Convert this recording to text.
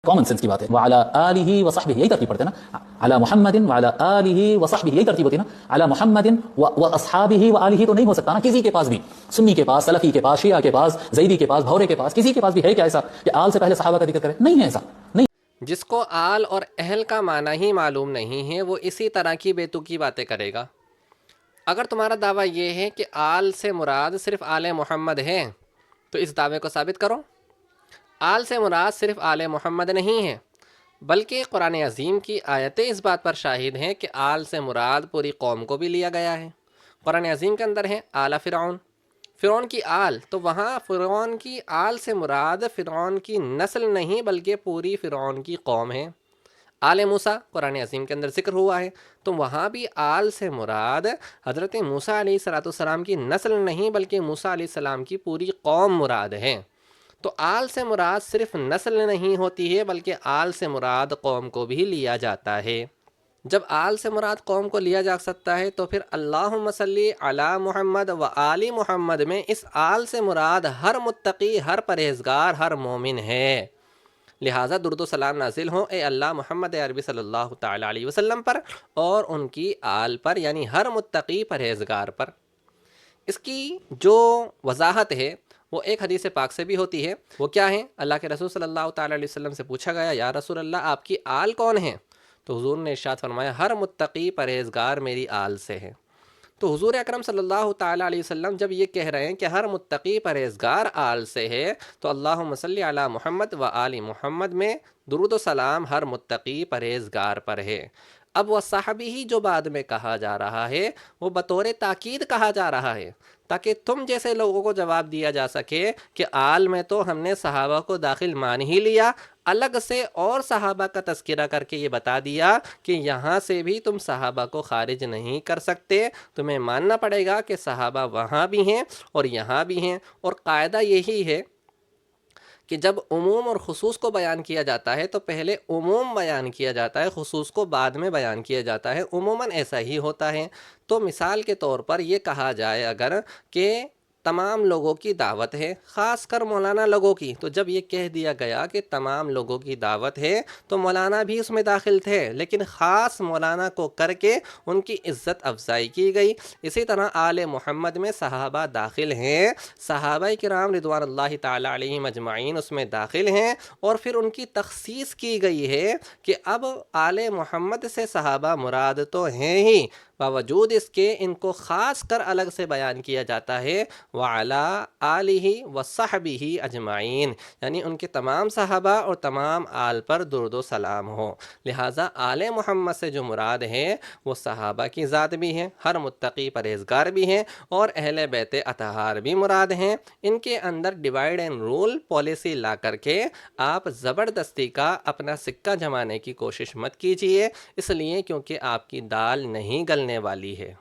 Common sense کی بات ہے. وعلی آلہ وصحبہ یہی ترتیب پڑھتے ہیں نا, علی محمد وعلی آلہ وصحبہ یہی ترتیب ہوتی ہے نا. علی محمد واصحابہ وآلہ تو نہیں ہو سکتا نا کسی کے پاس بھی, سنی کے پاس, سلفی کے پاس, شیعہ کے پاس, زیدی کے پاس, بھورے کے پاس, کسی کے پاس بھی ہے کیا ایسا کہ آل سے پہلے صحابہ کا ذکر کرے؟ نہیں ہے ایسا, نہیں. جس کو آل اور اہل کا معنی ہی معلوم نہیں ہے وہ اسی طرح کی بے تکی باتیں کرے گا. اگر تمہارا دعویٰ یہ ہے کہ آل سے مراد صرف آل محمد ہے تو اس دعوے کو ثابت کرو. آل سے مراد صرف آل محمد نہیں ہے بلکہ قرآن عظیم کی آیتیں اس بات پر شاہد ہیں کہ آل سے مراد پوری قوم کو بھی لیا گیا ہے. قرآن عظیم کے اندر ہے آل فرعون, فرعون کی آل, تو وہاں فرعون کی آل سے مراد فرعون کی نسل نہیں بلکہ پوری فرعون کی قوم ہے. آل موسیٰ قرآن عظیم کے اندر ذکر ہوا ہے تو وہاں بھی آل سے مراد حضرت موسیٰ علیہ السلام کی نسل نہیں بلکہ موسیٰ علیہ السلام کی پوری قوم مراد ہے. تو آل سے مراد صرف نسل نہیں ہوتی ہے بلکہ آل سے مراد قوم کو بھی لیا جاتا ہے. جب آل سے مراد قوم کو لیا جا سکتا ہے تو پھر اللہم صلی علی محمد و آل محمد میں اس آل سے مراد ہر متقی, ہر پرہیزگار, ہر مومن ہے. لہٰذا درود و سلام نازل ہوں اے اللہ محمد عربی صلی اللہ تعالیٰ علیہ وسلم پر اور ان کی آل پر, یعنی ہر متقی پرہیزگار پر. اس کی جو وضاحت ہے وہ ایک حدیث پاک سے بھی ہوتی ہے. وہ کیا ہے؟ اللہ کے رسول صلی اللہ تعالیٰ علیہ وسلم سے پوچھا گیا یا رسول اللہ آپ کی آل کون ہیں؟ تو حضور نے ارشاد فرمایا ہر متقی پرہیزگار میری آل سے ہے. تو حضور اکرم صلی اللہ تعالیٰ علیہ وسلم جب یہ کہہ رہے ہیں کہ ہر متقی پرہیزگار آل سے ہے تو اللہم صلی علی محمد و آل محمد میں درود و سلام ہر متقی پرہیزگار پر ہے. اب وہ صحابی ہی جو بعد میں کہا جا رہا ہے وہ بطور تاکید کہا جا رہا ہے تاکہ تم جیسے لوگوں کو جواب دیا جا سکے کہ آل میں تو ہم نے صحابہ کو داخل مان ہی لیا, الگ سے اور صحابہ کا تذکرہ کر کے یہ بتا دیا کہ یہاں سے بھی تم صحابہ کو خارج نہیں کر سکتے, تمہیں ماننا پڑے گا کہ صحابہ وہاں بھی ہیں اور یہاں بھی ہیں. اور قاعدہ یہی ہے کہ جب عموم اور خصوص کو بیان کیا جاتا ہے تو پہلے عموم بیان کیا جاتا ہے, خصوص کو بعد میں بیان کیا جاتا ہے. عموماً ایسا ہی ہوتا ہے. تو مثال کے طور پر یہ کہا جائے اگر کہ تمام لوگوں کی دعوت ہے, خاص کر مولانا لوگوں کی, تو جب یہ کہہ دیا گیا کہ تمام لوگوں کی دعوت ہے تو مولانا بھی اس میں داخل تھے لیکن خاص مولانا کو کر کے ان کی عزت افزائی کی گئی. اسی طرح آل محمد میں صحابہ داخل ہیں, صحابہ کرام رضوان اللہ تعالیٰ علیہم اجمعین اس میں داخل ہیں, اور پھر ان کی تخصیص کی گئی ہے کہ اب آل محمد سے صحابہ مراد تو ہیں ہی, باوجود اس کے ان کو خاص کر الگ سے بیان کیا جاتا ہے وَعَلَىٰ آلِهِ وَصَحْبِهِ اجمعین, یعنی ان کے تمام صحابہ اور تمام آل پر درود و سلام ہو. لہٰذا آل محمد سے جو مراد ہے وہ صحابہ کی ذات بھی ہیں, ہر متقی پرہیزگار بھی ہیں, اور اہل بیت اطہار بھی مراد ہیں. ان کے اندر ڈیوائیڈ اینڈ رول پالیسی لا کر کے آپ زبردستی کا اپنا سکہ جمانے کی کوشش مت کیجیے, اس لیے کیونکہ آپ کی دال نہیں گلنے والی ہے.